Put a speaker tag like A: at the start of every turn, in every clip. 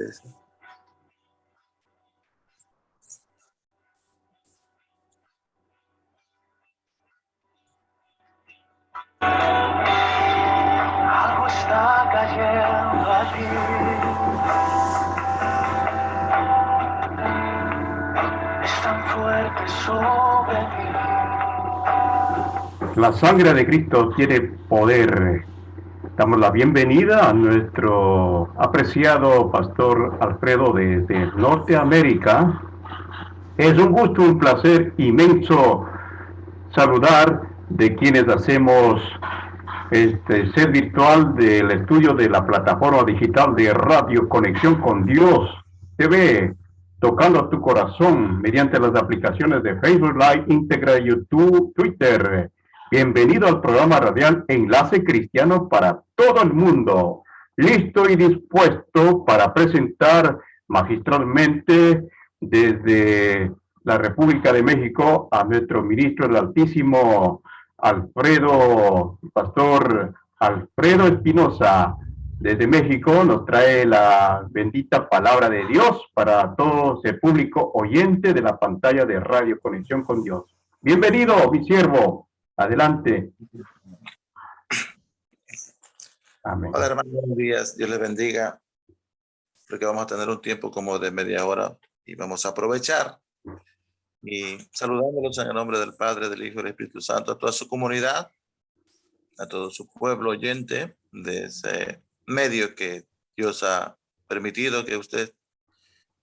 A: Algo está cayendo allí. Es tan fuerte sobre mí.
B: La sangre de Cristo tiene poder. Damos la bienvenida a nuestro apreciado pastor Alfredo desde Norteamérica. Es un gusto, un placer inmenso saludar de quienes hacemos este ser virtual del estudio de la plataforma digital de Radio Conexión con Dios TV, tocando tu corazón mediante las aplicaciones de Facebook Live, Integra, YouTube, Twitter. Bienvenido al programa radial Enlace Cristiano para todo el mundo. Listo y dispuesto para presentar magistralmente desde la República de México a nuestro ministro del Altísimo, Pastor Alfredo Espinosa, desde México, nos trae la bendita palabra de Dios para todo ese público oyente de la pantalla de Radio Conexión con Dios. Bienvenido, mi siervo. Adelante.
C: Amén. Hola, hermanos, buenos días. Dios les bendiga. Porque vamos a tener un tiempo como de media hora y vamos a aprovechar. Y saludándolos en el nombre del Padre, del Hijo y del Espíritu Santo, a toda su comunidad, a todo su pueblo oyente de ese medio que Dios ha permitido que usted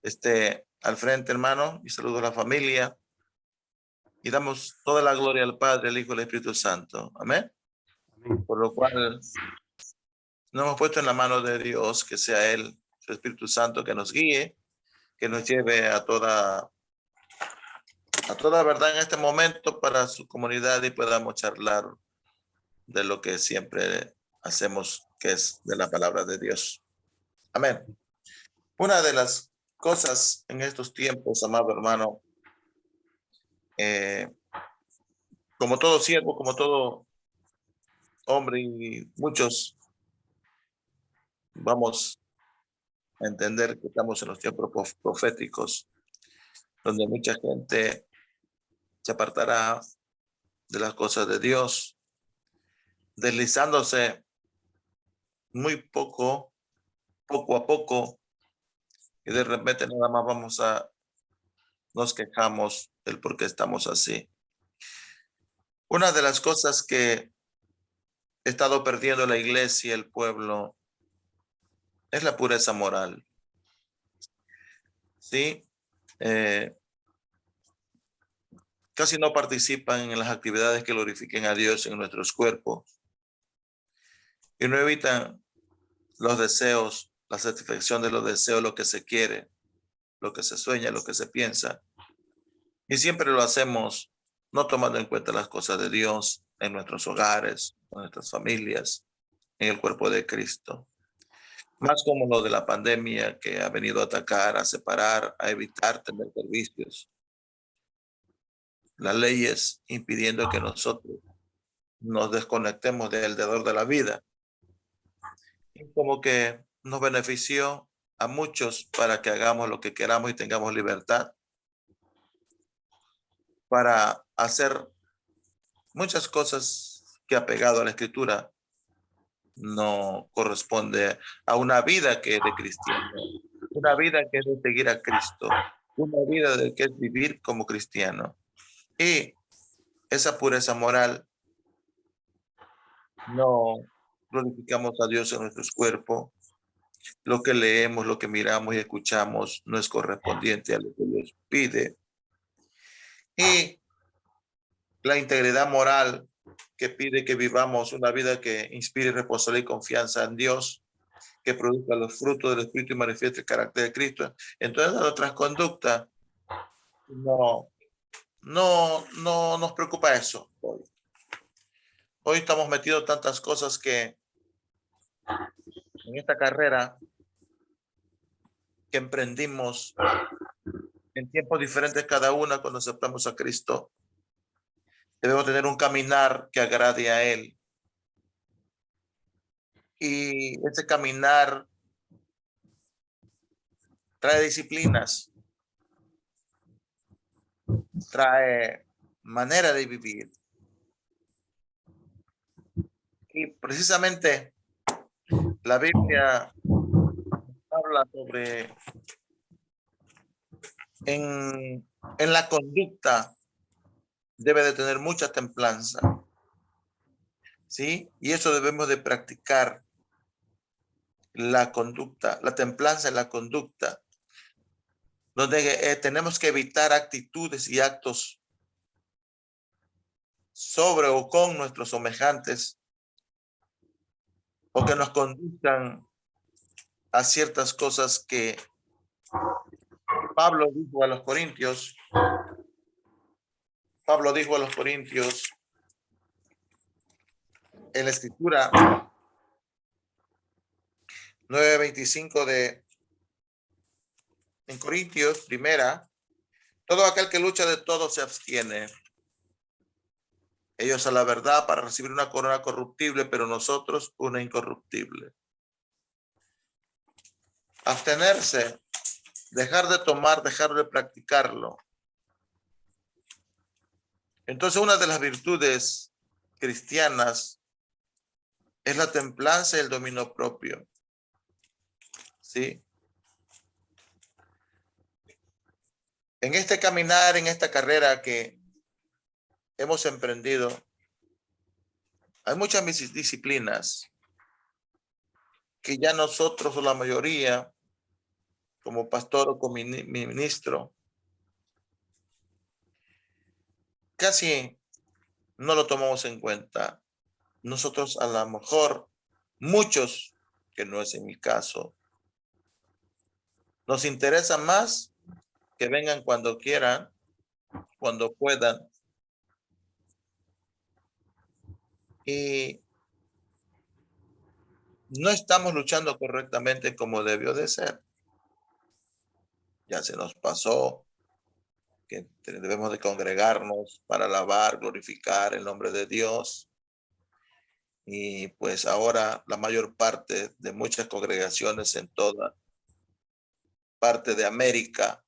C: esté al frente, hermano, y saludo a la familia. Y damos toda la gloria al Padre, al Hijo y al Espíritu Santo. Amén. Por lo cual nos hemos puesto en la mano de Dios, que sea Él, su Espíritu Santo, que nos guíe, que nos lleve a toda verdad en este momento para su comunidad y podamos charlar de lo que siempre hacemos, que es de la palabra de Dios. Amén. Una de las cosas en estos tiempos, amado hermano, como todo siervo, como todo hombre, y muchos vamos a entender que estamos en los tiempos proféticos, donde mucha gente se apartará de las cosas de Dios, deslizándose muy poco a poco, y de repente nada más nos quejamos del por qué estamos así. Una de las cosas que he estado perdiendo la iglesia, el pueblo, es la pureza moral. Sí, casi no participan en las actividades que glorifiquen a Dios en nuestros cuerpos y no evitan los deseos, la satisfacción de los deseos, lo que se quiere, lo que se sueña, lo que se piensa. Y siempre lo hacemos no tomando en cuenta las cosas de Dios en nuestros hogares, en nuestras familias, en el cuerpo de Cristo. Más como lo de la pandemia que ha venido a atacar, a separar, a evitar tener servicios. Las leyes impidiendo que nosotros nos desconectemos del dador de la vida. Y como que nos benefició a muchos para que hagamos lo que queramos y tengamos libertad para hacer muchas cosas que, apegado a la Escritura, no corresponde a una vida que es de cristiano, una vida que es de seguir a Cristo, una vida de que es vivir como cristiano. Y esa pureza moral, no glorificamos a Dios en nuestros cuerpos. Lo que leemos, lo que miramos y escuchamos no es correspondiente a lo que Dios pide. Y la integridad moral, que pide que vivamos una vida que inspire responsabilidad y confianza en Dios, que produzca los frutos del Espíritu y manifieste el carácter de Cristo. Entonces, nuestras conductas no nos preocupa eso. Hoy estamos metidos en tantas cosas que en esta carrera que emprendimos en tiempos diferentes cada una, cuando aceptamos a Cristo, debemos tener un caminar que agrade a Él. Y ese caminar trae disciplinas, trae manera de vivir. Y precisamente la Biblia habla sobre en la conducta debe de tener mucha templanza, ¿sí? Y eso debemos de practicar, la conducta, la templanza en la conducta, donde tenemos que evitar actitudes y actos sobre o con nuestros semejantes o que nos conduzcan a ciertas cosas que Pablo dijo a los Corintios. Pablo dijo a los Corintios en la Escritura 9:25 en Corintios, primera, todo aquel que lucha de todo se abstiene. Ellos a la verdad para recibir una corona corruptible, pero nosotros una incorruptible. Abstenerse, dejar de tomar, dejar de practicarlo. Entonces, una de las virtudes cristianas es la templanza y el dominio propio. ¿Sí? En este caminar, en esta carrera que hemos emprendido, hay muchas disciplinas que ya nosotros o la mayoría, como pastor o como ministro, casi no lo tomamos en cuenta. Nosotros a lo mejor, muchos, que no es en mi caso, nos interesa más que vengan cuando quieran, cuando puedan. Y no estamos luchando correctamente como debió de ser. Ya se nos pasó que debemos de congregarnos para alabar, glorificar el nombre de Dios. Y pues ahora la mayor parte de muchas congregaciones en toda parte de América,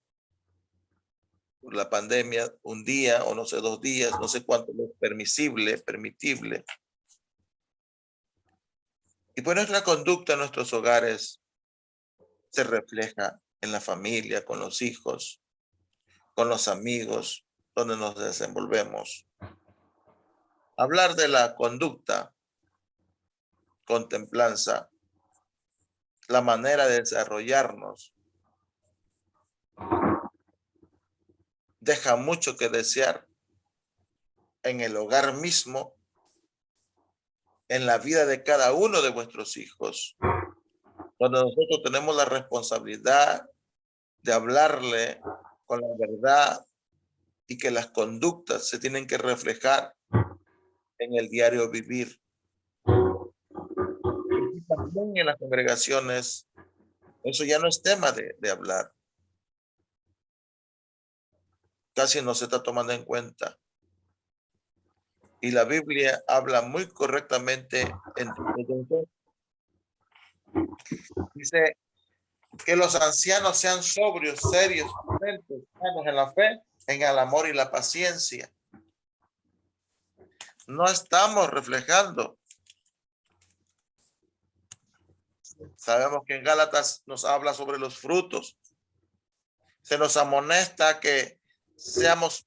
C: por la pandemia, un día o no sé, 2 días, no sé cuánto es permitible. Y pues nuestra conducta en nuestros hogares se refleja en la familia, con los hijos, con los amigos, donde nos desenvolvemos. Hablar de la conducta con templanza, la manera de desarrollarnos, deja mucho que desear en el hogar mismo, en la vida de cada uno de vuestros hijos, donde nosotros tenemos la responsabilidad de hablarle con la verdad y que las conductas se tienen que reflejar en el diario vivir. Y también en las congregaciones, eso ya no es tema de hablar. Casi no se está tomando en cuenta. Y la Biblia habla muy correctamente. Dice que los ancianos sean sobrios, serios, prudentes, sanos en la fe, en el amor y la paciencia. No estamos reflejando. Sabemos que en Gálatas nos habla sobre los frutos. Se nos amonesta que seamos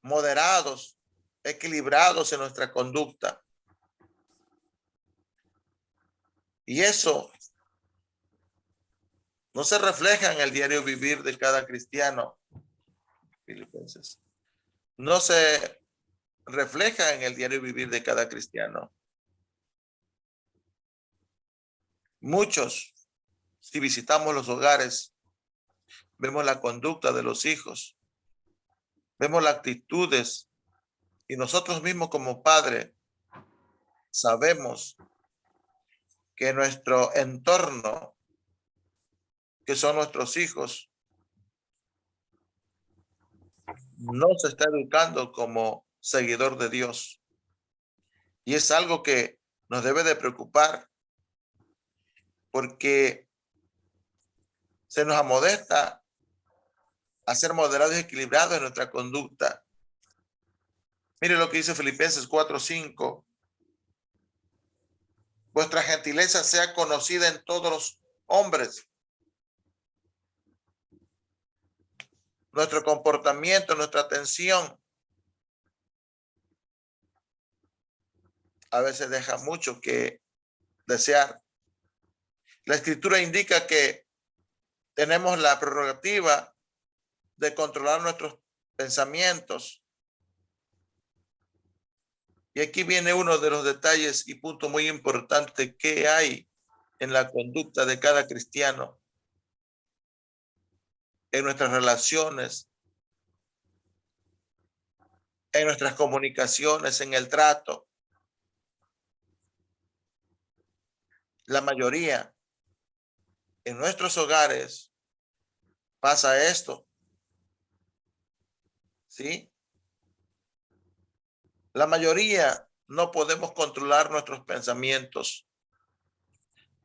C: moderados, equilibrados en nuestra conducta. Y eso no se refleja en el diario vivir de cada cristiano. Filipenses. No se refleja en el diario vivir de cada cristiano. Muchos, si visitamos los hogares, vemos la conducta de los hijos, vemos las actitudes y nosotros mismos como padres sabemos que nuestro entorno, que son nuestros hijos, no se está educando como seguidor de Dios. Y es algo que nos debe de preocupar, porque Se nos amodesta a ser moderados y equilibrados en nuestra conducta. Mire lo que dice Filipenses 4:5. Vuestra gentileza sea conocida en todos los hombres. Nuestro comportamiento, nuestra atención, a veces deja mucho que desear. La Escritura indica que tenemos la prerrogativa de controlar nuestros pensamientos. Y aquí viene uno de los detalles y punto muy importante que hay en la conducta de cada cristiano, en nuestras relaciones, en nuestras comunicaciones, en el trato. La mayoría en nuestros hogares pasa esto. ¿Sí? La mayoría no podemos controlar nuestros pensamientos,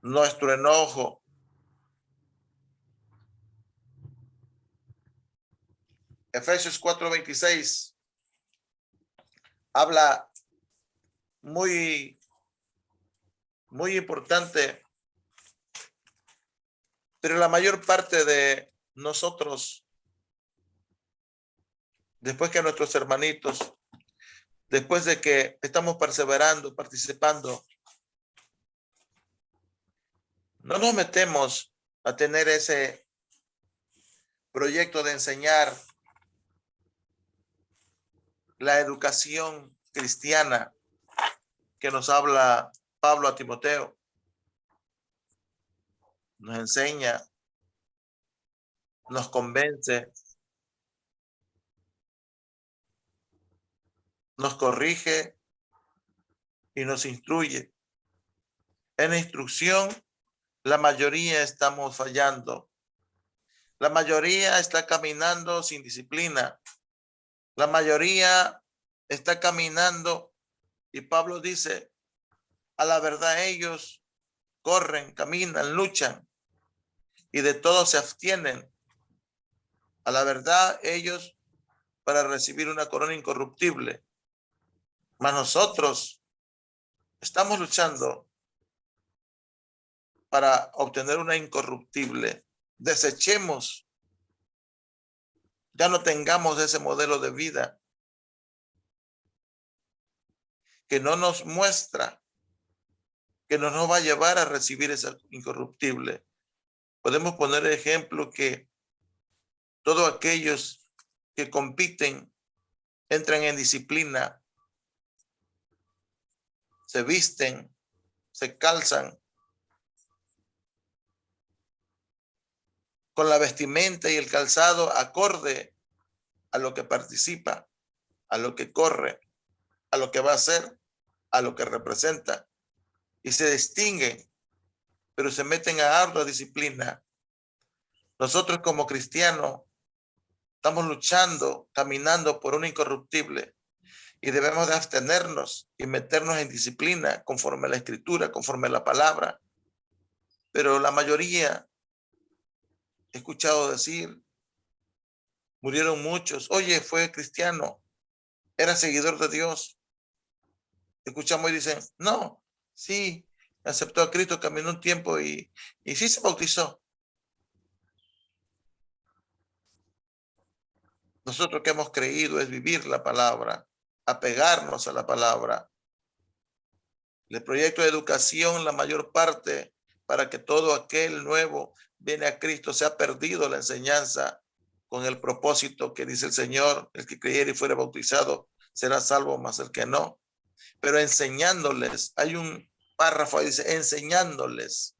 C: nuestro enojo. Efesios 4:26 habla muy importante, pero la mayor parte de nosotros, después que nuestros hermanitos, después de que estamos perseverando, participando, no nos metemos a tener ese proyecto de enseñar la educación cristiana que nos habla Pablo a Timoteo. Nos enseña, nos convence, nos corrige y nos instruye. En la instrucción, la mayoría estamos fallando. La mayoría está caminando sin disciplina. La mayoría está caminando y Pablo dice, a la verdad ellos corren, caminan, luchan y de todo se abstienen. A la verdad ellos para recibir una corona incorruptible. Mas nosotros estamos luchando para obtener una incorruptible. Desechemos, ya no tengamos ese modelo de vida que no nos muestra, que no nos va a llevar a recibir esa incorruptible. Podemos poner el ejemplo que todos aquellos que compiten entran en disciplina, se visten, se calzan con la vestimenta y el calzado acorde a lo que participa, a lo que corre, a lo que va a hacer, a lo que representa, y se distinguen, pero se meten a ardua disciplina. Nosotros como cristianos estamos luchando, caminando por una incorruptible y debemos de abstenernos y meternos en disciplina conforme a la Escritura, conforme a la palabra. Pero la mayoría, he escuchado decir, murieron muchos. Oye, fue cristiano, era seguidor de Dios. Escuchamos y dicen, no, sí, aceptó a Cristo, caminó un tiempo y sí se bautizó. Nosotros que hemos creído es vivir la palabra, apegarnos a la palabra. El proyecto de educación, la mayor parte, para que todo aquel nuevo viene a Cristo, se ha perdido la enseñanza con el propósito que dice el Señor, el que creyere y fuere bautizado será salvo, más el que no. Pero enseñándoles, hay un párrafo ahí dice, enseñándoles.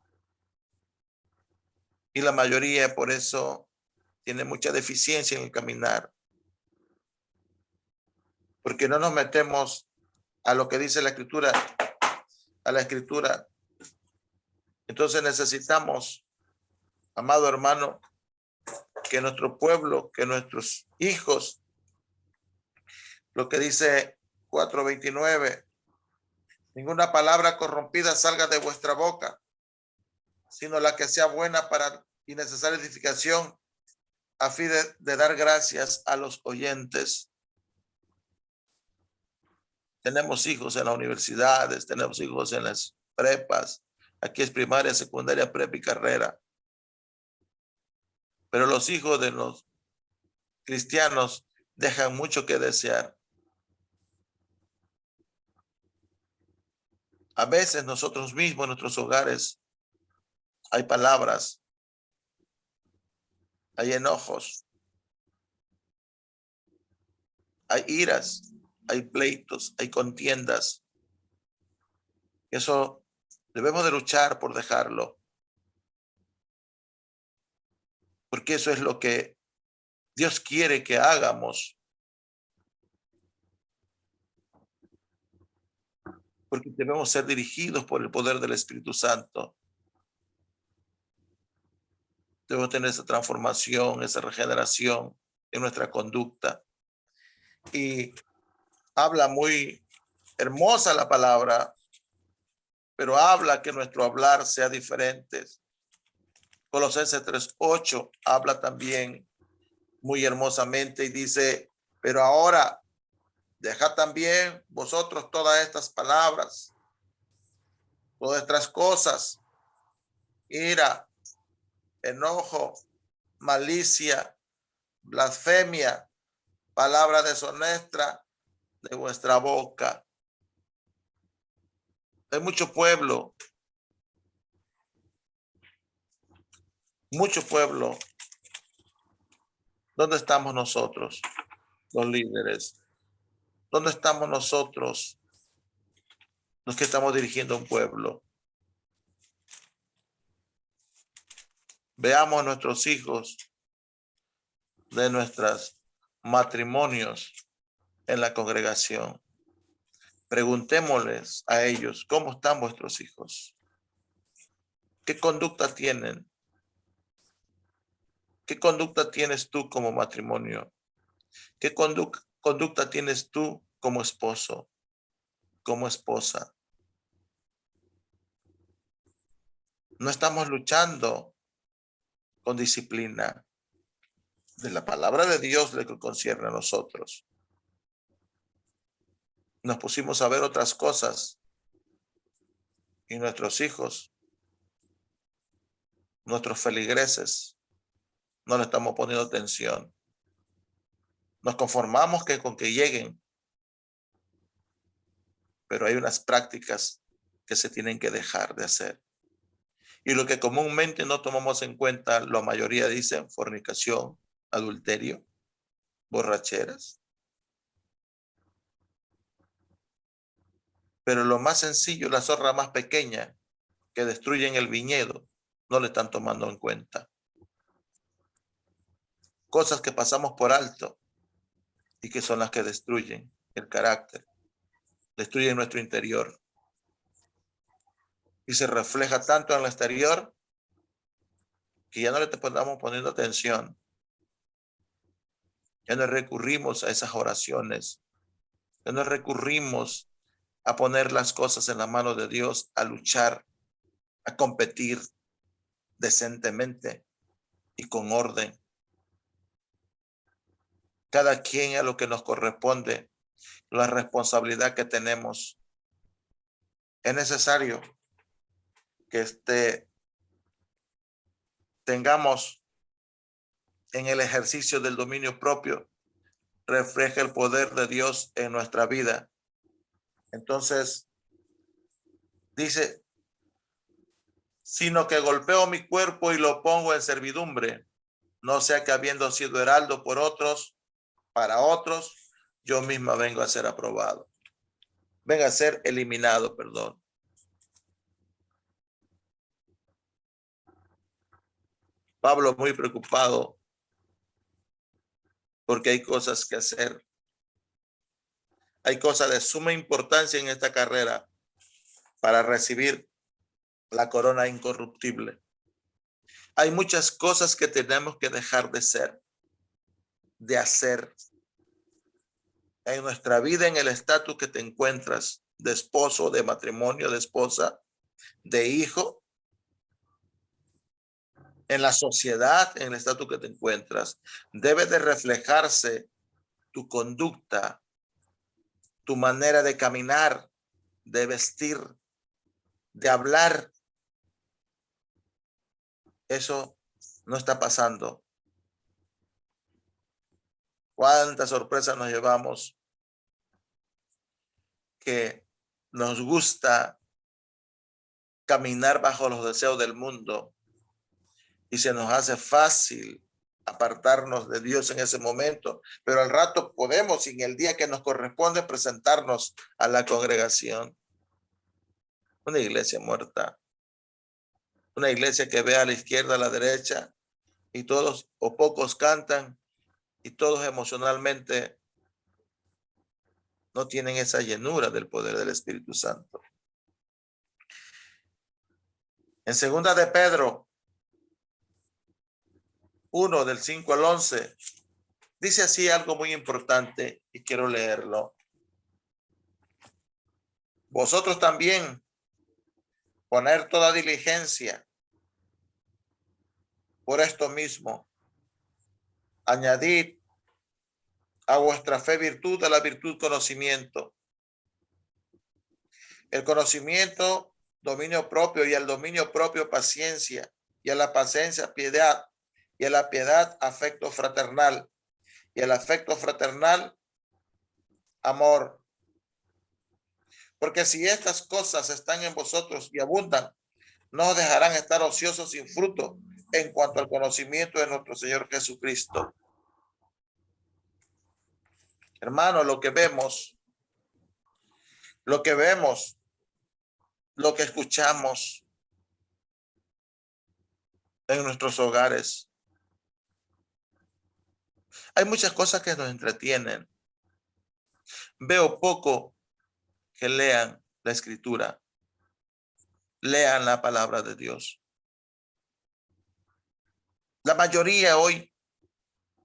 C: Y la mayoría por eso tiene mucha deficiencia en el caminar. Porque no nos metemos a lo que dice la Escritura, a la Escritura. Entonces necesitamos, amado hermano, que nuestro pueblo, que nuestros hijos, lo que dice 4:29, ninguna palabra corrompida salga de vuestra boca, sino la que sea buena para y necesaria edificación a fin de dar gracias a los oyentes. Tenemos hijos en las universidades, tenemos hijos en las prepas. Aquí es primaria, secundaria, prepa y carrera. Pero los hijos de los cristianos dejan mucho que desear. A veces nosotros mismos en nuestros hogares hay palabras, hay enojos, hay iras, hay pleitos, hay contiendas. Eso debemos de luchar por dejarlo. Porque eso es lo que Dios quiere que hagamos. Porque debemos ser dirigidos por el poder del Espíritu Santo. Debemos tener esa transformación, esa regeneración en nuestra conducta. Y habla muy hermosa la palabra, pero habla que nuestro hablar sea diferente. Colosenses 3:8 habla también muy hermosamente y dice, pero ahora dejad también vosotros todas estas palabras, todas estas cosas, ira, enojo, malicia, blasfemia, palabra deshonesta de vuestra boca. Hay mucho pueblo. ¿Dónde estamos nosotros, los líderes? ¿Dónde estamos nosotros, los que estamos dirigiendo un pueblo? Veamos a nuestros hijos de nuestros matrimonios en la congregación. Preguntémosles a ellos, ¿cómo están vuestros hijos? ¿Qué conducta tienen? ¿Qué conducta tienes tú como matrimonio? ¿Qué conducta tienes tú como esposo, como esposa? No estamos luchando con disciplina de la palabra de Dios lo que concierne a nosotros. Nos pusimos a ver otras cosas y nuestros hijos, nuestros feligreses, no le estamos poniendo atención. Nos conformamos con que lleguen, pero hay unas prácticas que se tienen que dejar de hacer. Y lo que comúnmente no tomamos en cuenta, la mayoría dicen fornicación, adulterio, borracheras. Pero lo más sencillo, la zorra más pequeña que destruyen el viñedo, no le están tomando en cuenta. Cosas que pasamos por alto y que son las que destruyen el carácter, destruyen nuestro interior. Y se refleja tanto en el exterior que ya no le estamos poniendo atención. Ya no recurrimos a esas oraciones. Ya no recurrimos a poner las cosas en la mano de Dios, a luchar, a competir decentemente y con orden. Cada quien a lo que nos corresponde, la responsabilidad que tenemos. Es necesario que tengamos en el ejercicio del dominio propio, refleja el poder de Dios en nuestra vida. Entonces, dice, sino que golpeo mi cuerpo y lo pongo en servidumbre, no sea que habiendo sido heraldo por otros, para otros, yo misma vengo a ser aprobado. Venga a ser eliminado, perdón. Pablo muy preocupado porque hay cosas que hacer. Hay cosas de suma importancia en esta carrera para recibir la corona incorruptible. Hay muchas cosas que tenemos que dejar de ser, de hacer. En nuestra vida, en el estatus que te encuentras, de esposo, de matrimonio, de esposa, de hijo, en la sociedad, en el estatus que te encuentras, debe de reflejarse tu conducta, tu manera de caminar, de vestir, de hablar. Eso no está pasando. ¿Cuántas sorpresas nos llevamos? Que nos gusta caminar bajo los deseos del mundo y se nos hace fácil apartarnos de Dios en ese momento, pero al rato podemos, en el día que nos corresponde, presentarnos a la congregación. Una iglesia muerta, una iglesia que ve a la izquierda, a la derecha, y todos o pocos cantan y todos emocionalmente no tienen esa llenura del poder del Espíritu Santo. En segunda de Pedro 1, del 5 al 11, dice así algo muy importante y quiero leerlo. Vosotros también poner toda diligencia por esto mismo. Añadid a vuestra fe virtud, a la virtud conocimiento. El conocimiento, dominio propio, y al dominio propio paciencia, y a la paciencia piedad, y a la piedad afecto fraternal, y al afecto fraternal amor. Porque si estas cosas están en vosotros y abundan, no os dejarán estar ociosos sin fruto en cuanto al conocimiento de nuestro Señor Jesucristo. Hermano, lo que vemos, lo que escuchamos en nuestros hogares. Hay muchas cosas que nos entretienen. Veo poco que lean la Escritura, lean la palabra de Dios. La mayoría hoy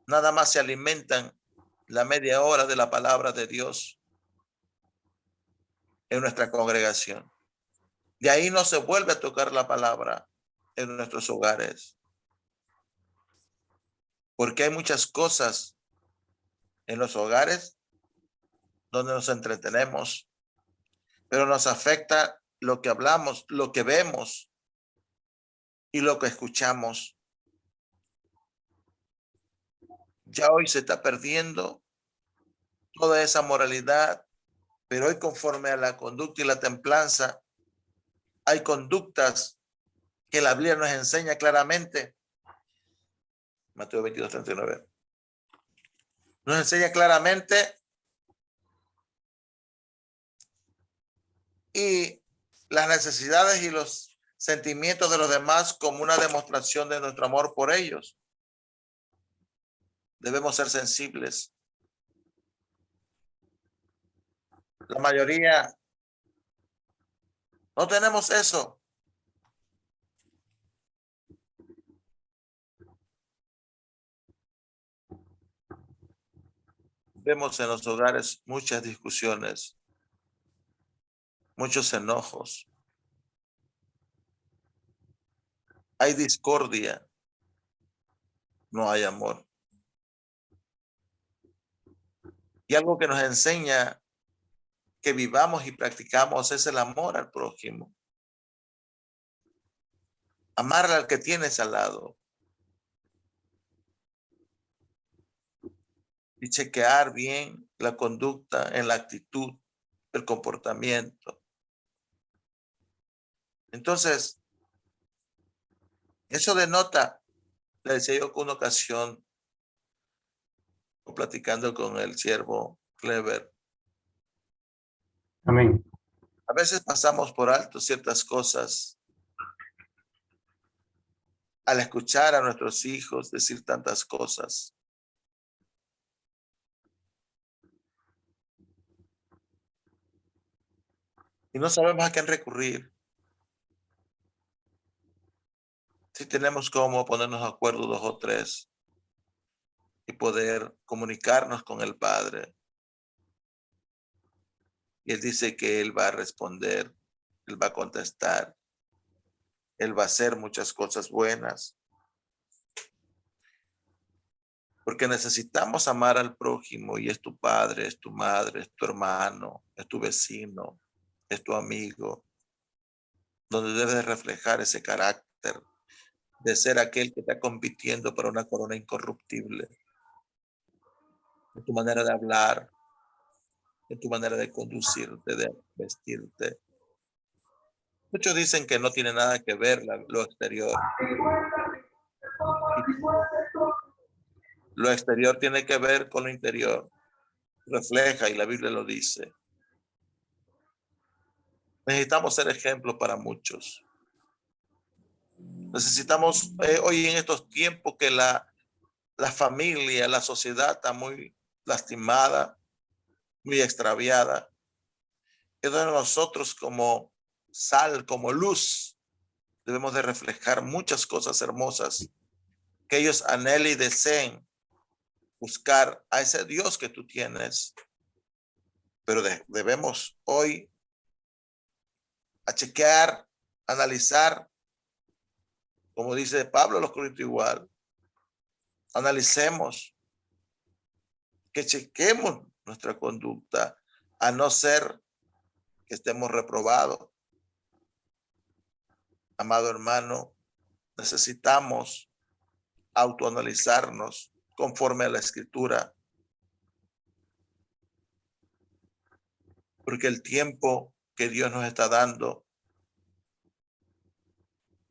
C: nada más se alimentan la media hora de la palabra de Dios en nuestra congregación. De ahí no se vuelve a tocar la palabra en nuestros hogares. Porque hay muchas cosas en los hogares donde nos entretenemos, pero nos afecta lo que hablamos, lo que vemos y lo que escuchamos. Ya hoy se está perdiendo toda esa moralidad, pero hoy, conforme a la conducta y la templanza, hay conductas que la Biblia nos enseña claramente. Mateo 22:39. Nos enseña claramente, y las necesidades y los sentimientos de los demás como una demostración de nuestro amor por ellos. Debemos ser sensibles. La mayoría no tenemos eso. Vemos en los hogares muchas discusiones, muchos enojos. Hay discordia, no hay amor. Y algo que nos enseña que vivamos y practicamos es el amor al prójimo. Amarle al que tienes al lado. Y chequear bien la conducta en la actitud, el comportamiento. Entonces, eso denota, le decía yo que una ocasión, platicando con el siervo Clever.
B: Amén.
C: A veces pasamos por alto ciertas cosas al escuchar a nuestros hijos decir tantas cosas. Y no sabemos a quién recurrir. Si tenemos cómo ponernos de acuerdo 2 o 3 y poder comunicarnos con el Padre. Y Él dice que Él va a responder, Él va a contestar, Él va a hacer muchas cosas buenas. Porque necesitamos amar al prójimo y es tu padre, es tu madre, es tu hermano, es tu vecino, es tu amigo, donde debes reflejar ese carácter de ser aquel que está compitiendo para una corona incorruptible. En tu manera de hablar, en tu manera de conducirte, de vestirte. Muchos dicen que no tiene nada que ver lo exterior. Lo exterior tiene que ver con lo interior. Refleja, y la Biblia lo dice. Necesitamos ser ejemplo para muchos. Necesitamos, hoy en estos tiempos que la familia, la sociedad está muy lastimada, muy extraviada. Entonces nosotros como sal, como luz, debemos de reflejar muchas cosas hermosas que ellos anhelen y deseen buscar a ese Dios que tú tienes. Pero debemos hoy a chequear, analizar, como dice Pablo a los Corintios igual, analicemos, que chequemos nuestra conducta, a no ser que estemos reprobados. Amado hermano, necesitamos autoanalizarnos conforme a la Escritura, porque el tiempo que Dios nos está dando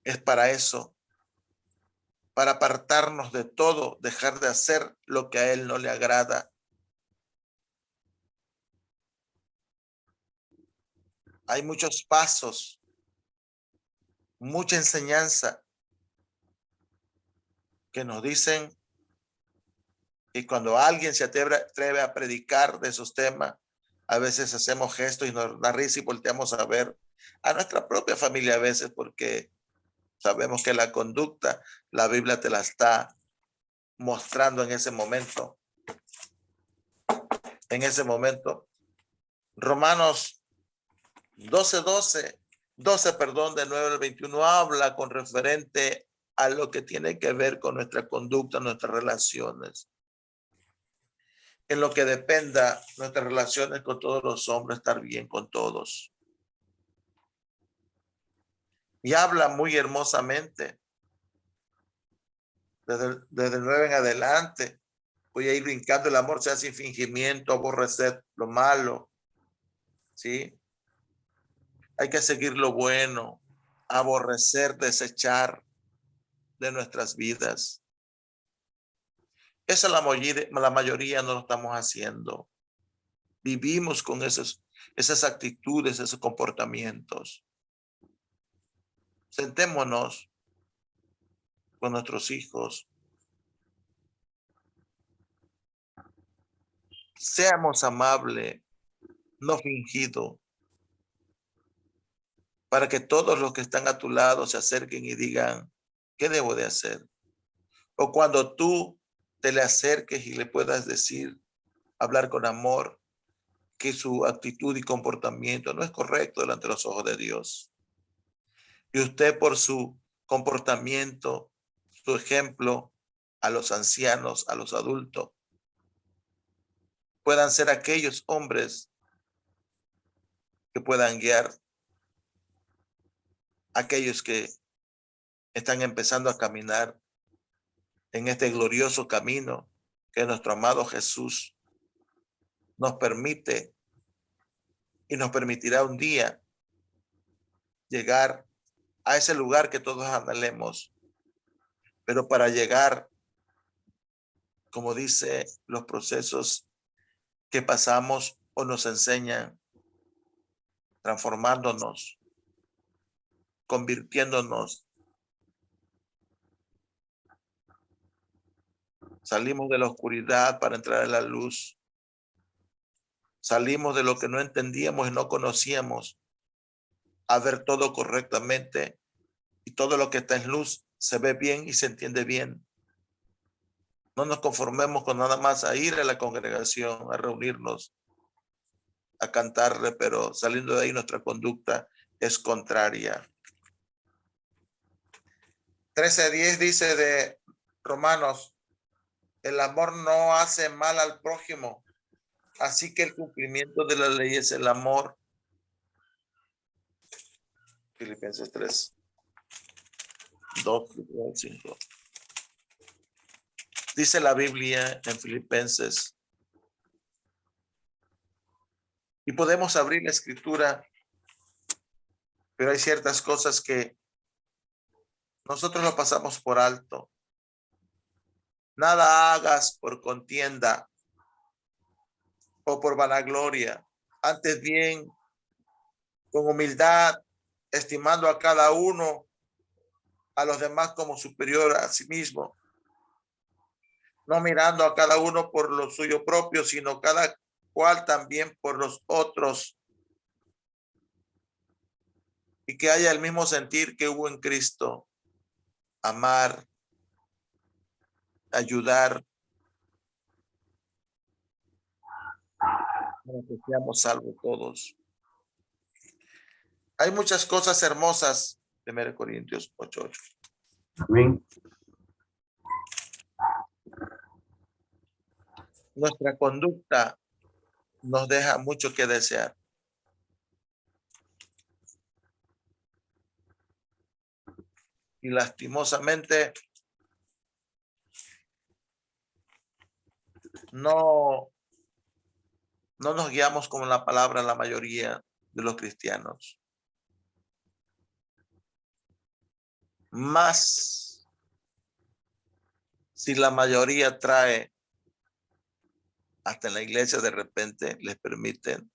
C: es para eso, para apartarnos de todo, dejar de hacer lo que a Él no le agrada. Hay muchos pasos, mucha enseñanza que nos dicen que cuando alguien se atreve a predicar de esos temas, a veces hacemos gestos y nos da risa y volteamos a ver a nuestra propia familia a veces, porque sabemos que la conducta, la Biblia te la está mostrando en ese momento. En ese momento. Romanos 12, del 9 al 21 habla con referente a lo que tiene que ver con nuestra conducta, nuestras relaciones. En lo que dependa nuestras relaciones con todos los hombres, estar bien con todos. Y habla muy hermosamente. Desde el 9 en adelante, voy a ir brincando. El amor sea sin fingimiento, aborrecer lo malo. ¿Sí? Hay que seguir lo bueno, aborrecer, desechar de nuestras vidas. Esa la mayoría no lo estamos haciendo. Vivimos con esas actitudes, esos comportamientos. Sentémonos con nuestros hijos. Seamos amables, no fingido, para que todos los que están a tu lado se acerquen y digan, ¿qué debo de hacer? O cuando tú te le acerques y le puedas decir, hablar con amor, que su actitud y comportamiento no es correcto delante de los ojos de Dios. Y usted por su comportamiento, su ejemplo a los ancianos, a los adultos, puedan ser aquellos hombres que puedan guiar a aquellos que están empezando a caminar en este glorioso camino que nuestro amado Jesús nos permite y nos permitirá un día llegar a ese lugar que todos anhelemos. Pero para llegar, como dice, los procesos que pasamos o nos enseñan, transformándonos, convirtiéndonos. Salimos de la oscuridad para entrar en la luz. Salimos de lo que no entendíamos y no conocíamos a ver todo correctamente, y todo lo que está en luz se ve bien y se entiende bien. No nos conformemos con nada más a ir a la congregación, a reunirnos, a cantarle, pero saliendo de ahí nuestra conducta es contraria. 13:10 dice de Romanos: El amor no hace mal al prójimo. Así que el cumplimiento de la ley es el amor. Filipenses 3, 2, 5. Dice la Biblia en Filipenses. Y podemos abrir la escritura, pero hay ciertas cosas que nosotros lo pasamos por alto. Nada hagas por contienda o por vanagloria. Antes bien, con humildad, estimando a cada uno, a los demás como superior a sí mismo. No mirando a cada uno por lo suyo propio, sino cada cual también por los otros. Y que haya el mismo sentir que hubo en Cristo. Amar, ayudar, para que seamos salvos todos. Hay muchas cosas hermosas. 1 Corintios 8:8.
B: Amén.
C: Nuestra conducta nos deja mucho que desear. Y lastimosamente no nos guiamos con la palabra la mayoría de los cristianos. Más si la mayoría trae, hasta en la iglesia de repente les permiten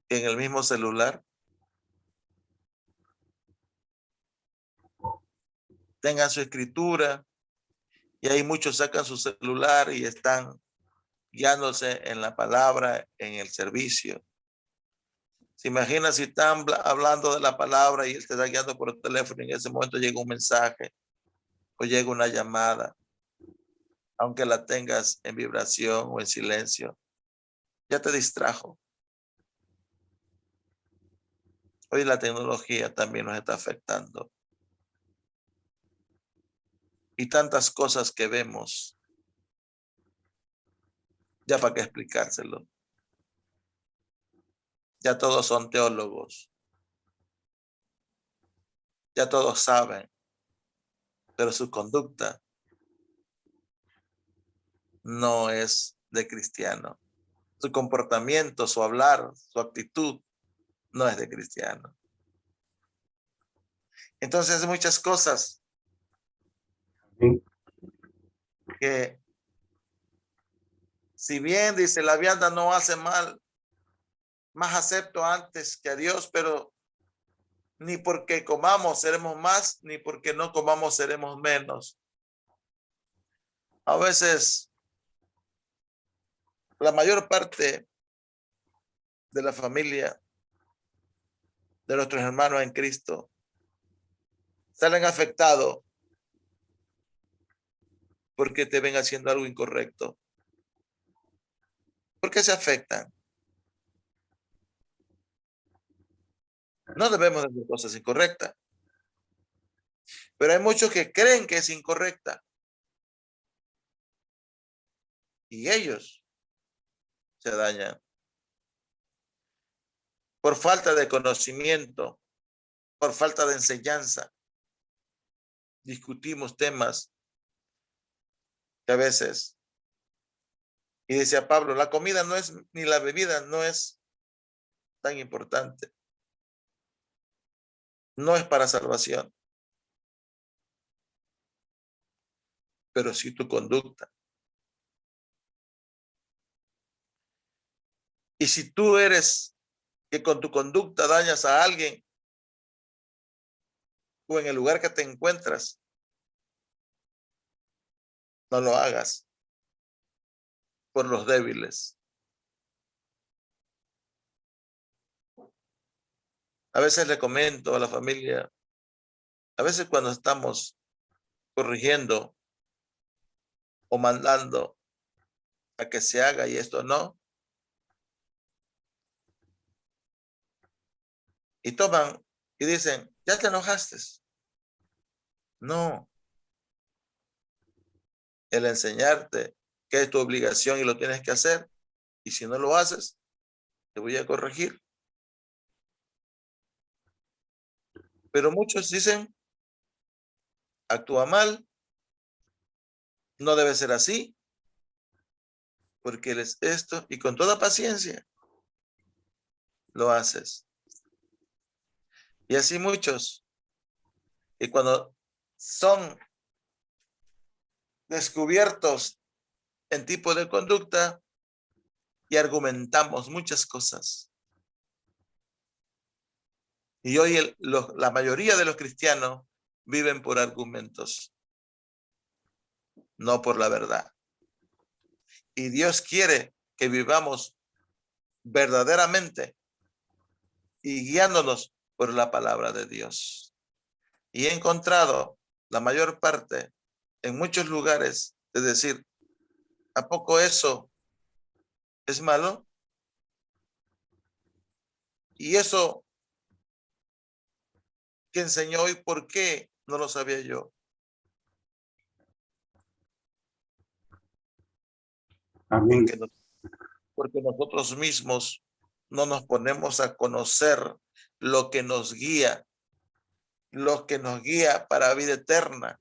C: que en el mismo celular tengan su escritura, y ahí muchos sacan su celular y están guiándose en la palabra, en el servicio. ¿Se imagina si están hablando de la palabra y él te está guiando por el teléfono y en ese momento llega un mensaje o llega una llamada, aunque la tengas en vibración o en silencio, ya te distrajo? Hoy la tecnología también nos está afectando. Y tantas cosas que vemos, ya para qué explicárselo. Ya todos son teólogos. Ya todos saben, pero su conducta no es de cristiano. Su comportamiento, su hablar, su actitud no es de cristiano. Entonces, muchas cosas
B: Amén.
C: que, si bien dice la vianda no hace mal, más acepto antes que a Dios, pero ni porque comamos seremos más, ni porque no comamos seremos menos. A veces, la mayor parte de la familia de nuestros hermanos en Cristo salen afectados porque te ven haciendo algo incorrecto. ¿Por qué se afectan? No debemos de hacer cosas incorrectas, pero hay muchos que creen que es incorrecta y ellos se dañan por falta de conocimiento, por falta de enseñanza. Discutimos temas que a veces, y decía Pablo, la comida no es, ni la bebida no es tan importante. No es para salvación, pero sí tu conducta. Y si tú eres que con tu conducta dañas a alguien o en el lugar que te encuentras, no lo hagas por los débiles. A veces le comento a la familia, a veces cuando estamos corrigiendo o mandando a que se haga y esto no, y toman y dicen, ¿ya te enojaste? No. el enseñarte qué es tu obligación y lo tienes que hacer. Y si no lo haces, te voy a corregir. Pero muchos dicen, actúa mal, no debe ser así, porque él es esto, y con toda paciencia lo haces. Y así muchos. Y cuando son descubiertos en tipo de conducta y argumentamos muchas cosas. Y hoy la mayoría de los cristianos viven por argumentos, no por la verdad. Y Dios quiere que vivamos verdaderamente y guiándonos por la palabra de Dios. Y he encontrado la mayor parte en muchos lugares de decir, ¿a poco eso es malo? Y eso que enseñó hoy, ¿por qué no lo sabía yo?
B: Amén.
C: Porque nosotros mismos no nos ponemos a conocer lo que nos guía para vida eterna,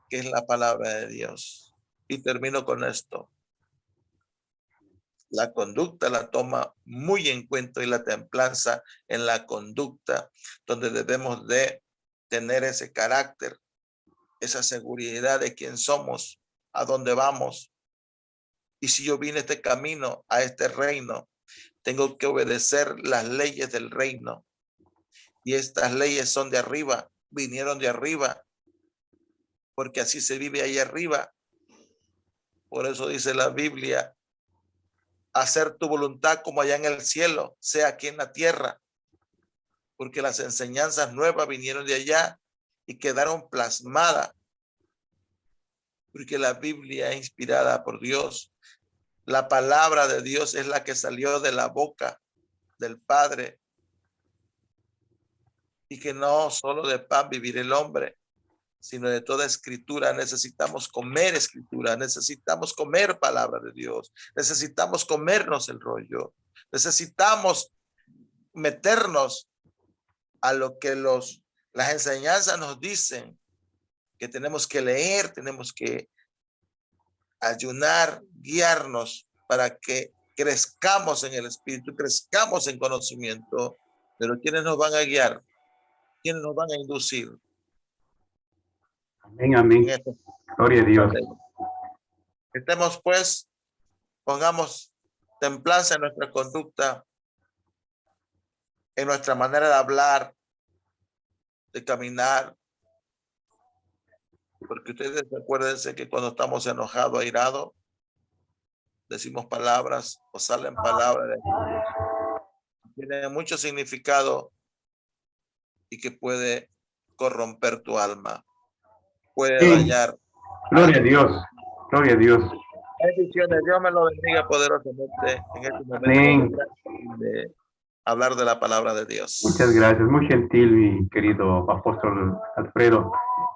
C: que es la palabra de Dios. Y termino con esto. La conducta la toma muy en cuenta y la templanza en la conducta, donde debemos de tener ese carácter, esa seguridad de quién somos, a dónde vamos. Y si yo vine a este camino, a este reino, tengo que obedecer las leyes del reino. Y estas leyes son de arriba, vinieron de arriba, porque así se vive ahí arriba. Por eso dice la Biblia, hacer tu voluntad como allá en el cielo, sea aquí en la tierra. Porque las enseñanzas nuevas vinieron de allá y quedaron plasmadas. Porque la Biblia es inspirada por Dios. La palabra de Dios es la que salió de la boca del Padre. Y que no solo de pan vivir el hombre, sino de toda escritura. Necesitamos comer escritura, necesitamos comer palabra de Dios, necesitamos comernos el rollo, necesitamos meternos a lo que las enseñanzas nos dicen, que tenemos que leer, tenemos que ayunar, guiarnos para que crezcamos en el espíritu, crezcamos en conocimiento. Pero ¿quiénes nos van a guiar? ¿Quiénes nos van a inducir?
B: Amén, amén. Gloria a Dios.
C: Estemos pues, pongamos templanza en nuestra conducta, en nuestra manera de hablar, de caminar. Porque ustedes acuérdense que cuando estamos enojados, airados, decimos palabras o salen palabras de tiene mucho significado y que puede corromper tu alma, puede dañar.
B: Gloria a Dios, gloria a Dios.
C: Bendiciones, Dios me lo bendiga poderosamente en este momento.
B: Amén.
C: De hablar de la palabra de Dios.
B: Muchas gracias, muy gentil, mi querido apóstol Alfredo.